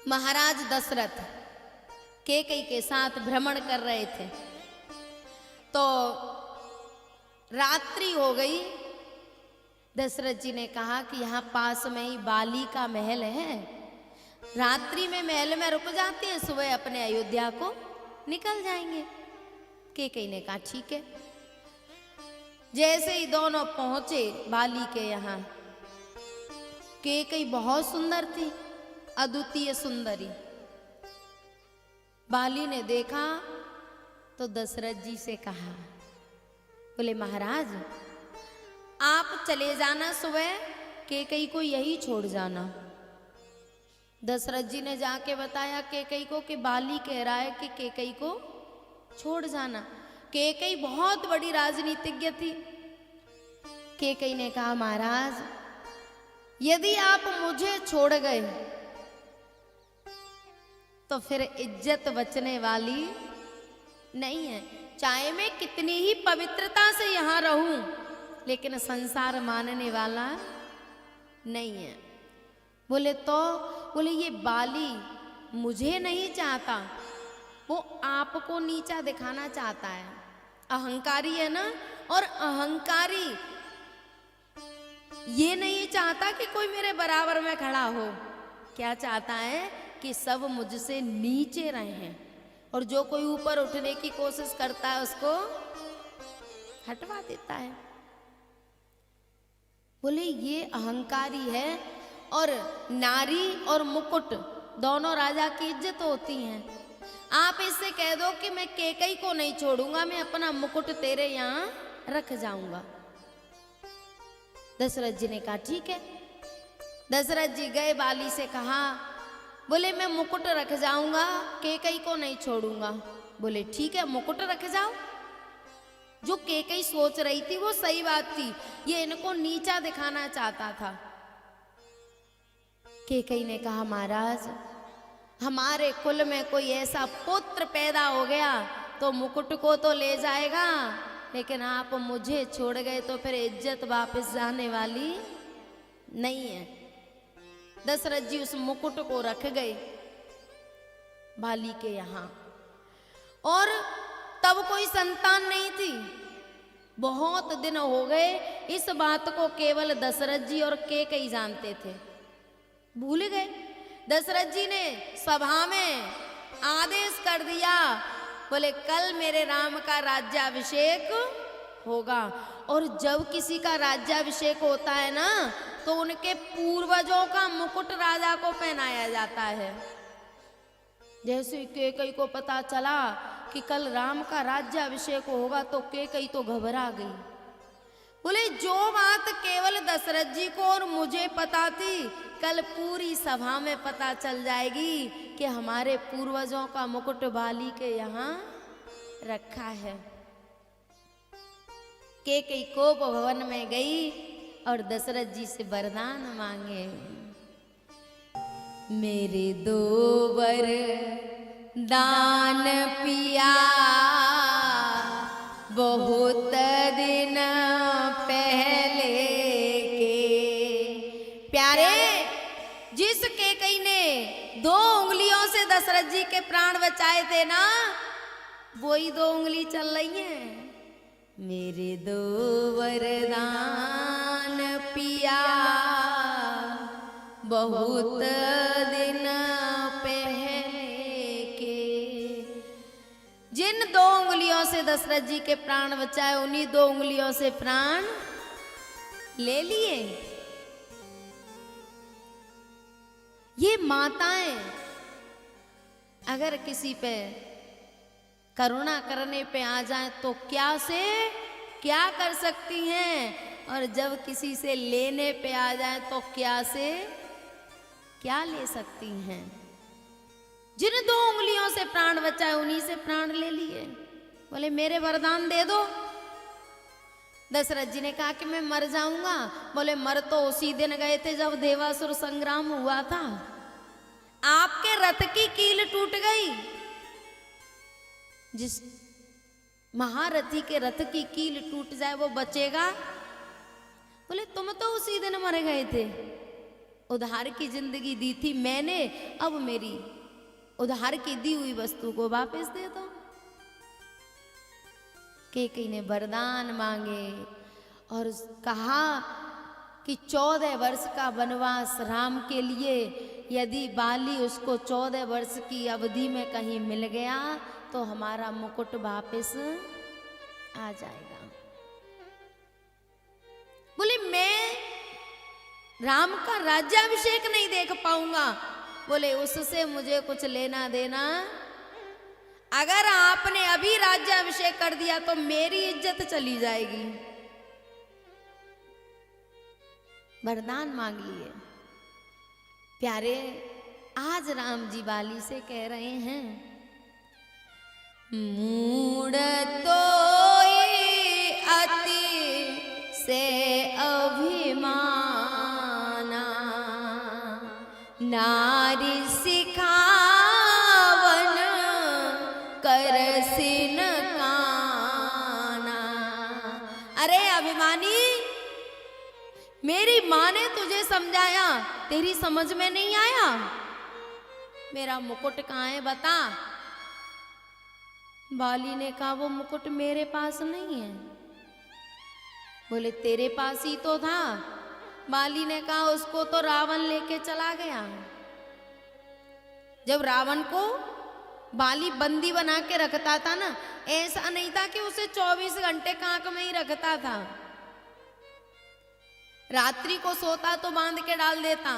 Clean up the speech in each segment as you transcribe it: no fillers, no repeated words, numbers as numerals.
महाराज दशरथ कैकेयी के साथ भ्रमण कर रहे थे तो रात्रि हो गई। दशरथ जी ने कहा कि यहाँ पास में ही बाली का महल है, रात्रि में महल में रुक जाते हैं, सुबह अपने अयोध्या को निकल जाएंगे। कैकेयी ने कहा ठीक है। जैसे ही दोनों पहुंचे बाली के यहाँ, कैकेयी बहुत सुंदर थी, अद्वितीय सुंदरी। बाली ने देखा तो दशरथ जी से कहा, बोले महाराज आप चले जाना, सुबह कैकेयी को यही छोड़ जाना। दशरथ जी ने जाके बताया कैकेयी को कि बाली कह रहा है कि कैकेयी को छोड़ जाना। कैकेयी बहुत बड़ी राजनीतिज्ञ थी। कैकेयी ने कहा महाराज यदि आप मुझे छोड़ गए तो फिर इज्जत बचने वाली नहीं है। चाहे मैं कितनी ही पवित्रता से यहां रहूं, लेकिन संसार मानने वाला नहीं है। बोले तो बोले ये बाली मुझे नहीं चाहता, वो आपको नीचा दिखाना चाहता है। अहंकारी है ना, और अहंकारी ये नहीं चाहता कि कोई मेरे बराबर में खड़ा हो। क्या चाहता है कि सब मुझसे नीचे रहें, और जो कोई ऊपर उठने की कोशिश करता है उसको हटवा देता है। बोले ये अहंकारी है, और नारी और मुकुट दोनों राजा की इज्जत होती हैं। आप इससे कह दो कि मैं कैकेयी को नहीं छोड़ूंगा, मैं अपना मुकुट तेरे यहाँ रख जाऊंगा। दशरथ जी ने कहा ठीक है। दशरथ जी गए, बाली से कहा, बोले मैं मुकुट रख जाऊंगा, कैकेयी को नहीं छोड़ूंगा। बोले ठीक है मुकुट रख जाओ। जो कैकेयी सोच रही थी वो सही बात थी, ये इनको नीचा दिखाना चाहता था। कैकेयी ने कहा महाराज हमारे कुल में कोई ऐसा पुत्र पैदा हो गया तो मुकुट को तो ले जाएगा, लेकिन आप मुझे छोड़ गए तो फिर इज्जत वापस जाने वाली नहीं है। दशरथ जी उस मुकुट को रख गए बाली के यहाँ, और तब कोई संतान नहीं थी। बहुत दिन हो गए। इस बात को केवल दशरथ जी और कैकेयी जानते थे, भूल गए। दशरथ जी ने सभा में आदेश कर दिया, बोले कल मेरे राम का राज्याभिषेक होगा, और जब किसी का राज्याभिषेक होता है ना तो उनके पूर्वजों का मुकुट राजा को पहनाया जाता है। जैसे कैकेयी को पता चला कि कल राम का राज्याभिषेक होगा तो कैकेयी तो घबरा गई। बोले जो बात केवल दशरथ जी को और मुझे पता थी, कल पूरी सभा में पता चल जाएगी कि हमारे पूर्वजों का मुकुट बाली के यहाँ रखा है। कैकेयी कोप भवन में गई और दशरथ जी से वरदान मांगे, मेरे दो वरदान पिया बहुत दिन पहले के। प्यारे, जिस कैकेयी ने 2 उंगलियों से दशरथ जी के प्राण बचाए थे ना, वही 2 उंगली चल रही हैं। मेरे 2 वरदान पिया बहुत दिन पहले के। जिन 2 उंगलियों से दशरथ जी के प्राण बचाए, उन्हीं 2 उंगलियों से प्राण ले लिए। ये माताएं अगर किसी पे करुणा करने पे आ जाए तो क्या से क्या कर सकती हैं, और जब किसी से लेने पे आ जाए तो क्या से क्या ले सकती हैं। जिन 2 उंगलियों से प्राण बचाए उन्हीं से प्राण ले लिए। बोले मेरे वरदान दे दो। दशरथ जी ने कहा कि मैं मर जाऊंगा। बोले मर तो उसी दिन गए थे जब देवासुर संग्राम हुआ था। आपके रथ की कील टूट गई। जिस महारथी के रथ की कील टूट जाए वो बचेगा? बोले तुम तो उसी दिन मर गए थे। उधार की जिंदगी दी थी मैंने, अब मेरी उधार की दी हुई वस्तु को वापस दे दो। कैकेयी ने वरदान मांगे और कहा कि 14 वर्ष का वनवास राम के लिए, यदि बाली उसको 14 वर्ष की अवधि में कहीं मिल गया तो हमारा मुकुट वापस आ जाएगा। बोले मैं राम का राज्याभिषेक नहीं देख पाऊंगा। बोले उससे मुझे कुछ लेना देना, अगर आपने अभी राज्याभिषेक कर दिया तो मेरी इज्जत चली जाएगी। वरदान मांग लिए प्यारे। आज राम जी बाली से कह रहे हैं, मूढ़ तो अति से अभिमाना, नारी सिखावन करसिन काना। अरे अभिमानी, मेरी माँ ने तुझे समझाया, तेरी समझ में नहीं आया? मेरा मुकुट कहाँ है बता। बाली ने कहा वो मुकुट मेरे पास नहीं है। बोले तेरे पास ही तो था। बाली ने कहा उसको तो रावण लेके चला गया। जब रावण को बाली बंदी बना के रखता था ना, ऐसा नहीं था कि उसे 24 घंटे कांख में ही रखता था। रात्रि को सोता तो बांध के डाल देता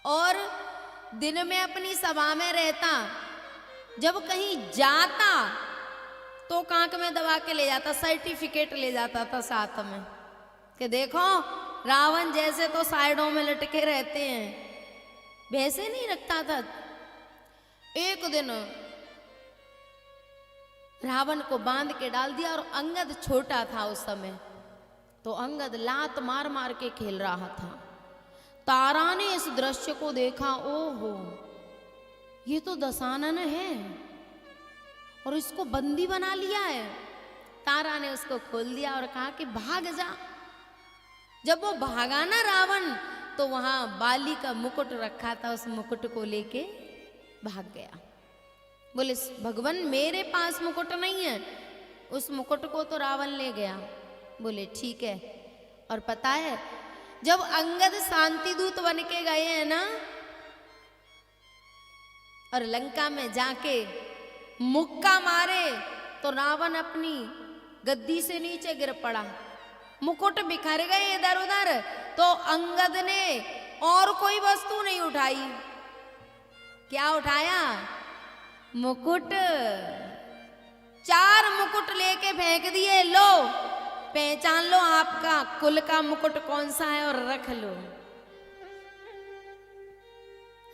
और दिन में अपनी सभा में रहता। जब कहीं जाता तो कांख में दबा के ले जाता, सर्टिफिकेट ले जाता था साथ में कि देखो रावण जैसे तो साइडों में लटके रहते हैं, वैसे नहीं रखता था। एक दिन रावण को बांध के डाल दिया और अंगद छोटा था उस समय, तो अंगद लात मार मार के खेल रहा था। तारा ने इस दृश्य को देखा, ओहो ये तो दशानन है और इसको बंदी बना लिया है। तारा ने उसको खोल दिया और कहा कि भाग जा। जब वो भागा ना रावण, तो वहां बाली का मुकुट रखा था, उस मुकुट को लेके भाग गया। बोले भगवान मेरे पास मुकुट नहीं है, उस मुकुट को तो रावण ले गया। बोले ठीक है। और पता है जब अंगद शांति दूत बन के गए हैं ना, और लंका में जाके मुक्का मारे तो रावण अपनी गद्दी से नीचे गिर पड़ा, मुकुट बिखर गए इधर उधर। तो अंगद ने और कोई वस्तु नहीं उठाई। क्या उठाया? मुकुट। 4 मुकुट लेके फेंक दिए। लो पहचान लो आपका कुल का मुकुट कौन सा है और रख लो।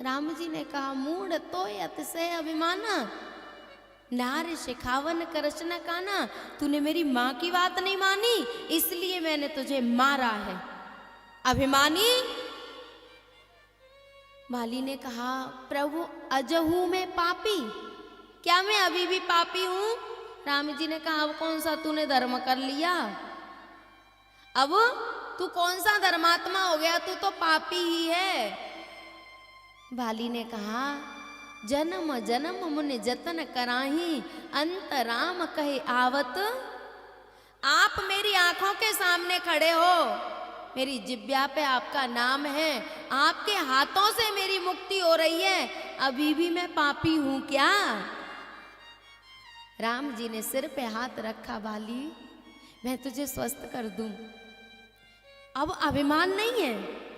राम जी ने कहा मूढ़ तो अतिशय अभिमाना, नार शिखावन करशन काना। तूने मेरी माँ की बात नहीं मानी, इसलिए मैंने तुझे मारा है। अभिमानी। बाली ने कहा प्रभु अजहू मैं पापी, क्या मैं अभी भी पापी हूं? राम जी ने कहा अब कौन सा तूने धर्म कर लिया, अब तू कौन सा धर्मात्मा हो गया, तू तो पापी ही है। बाली ने कहा जन्म जन्म मुनि जतन कराही, अंत राम कहे आवत। आप मेरी आंखों के सामने खड़े हो, मेरी जिब्या पे आपका नाम है, आपके हाथों से मेरी मुक्ति हो रही है, अभी भी मैं पापी हूं क्या? राम जी ने सिर पे हाथ रखा, बाली मैं तुझे स्वस्थ कर दूं। अब अभिमान नहीं है,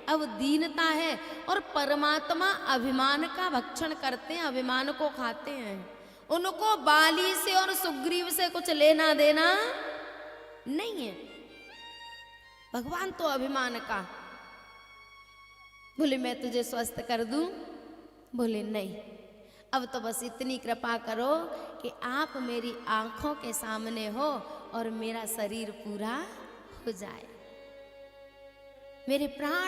अब दीनता है। और परमात्मा अभिमान का भक्षण करते हैं, अभिमान को खाते हैं। उनको बाली से और सुग्रीव से कुछ लेना देना नहीं है। भगवान तो अभिमान का। बोले मैं तुझे स्वस्थ कर दूं? बोले नहीं, अब तो बस इतनी कृपा करो कि आप मेरी आंखों के सामने हो और मेरा शरीर पूरा हो जाए, मेरे प्राण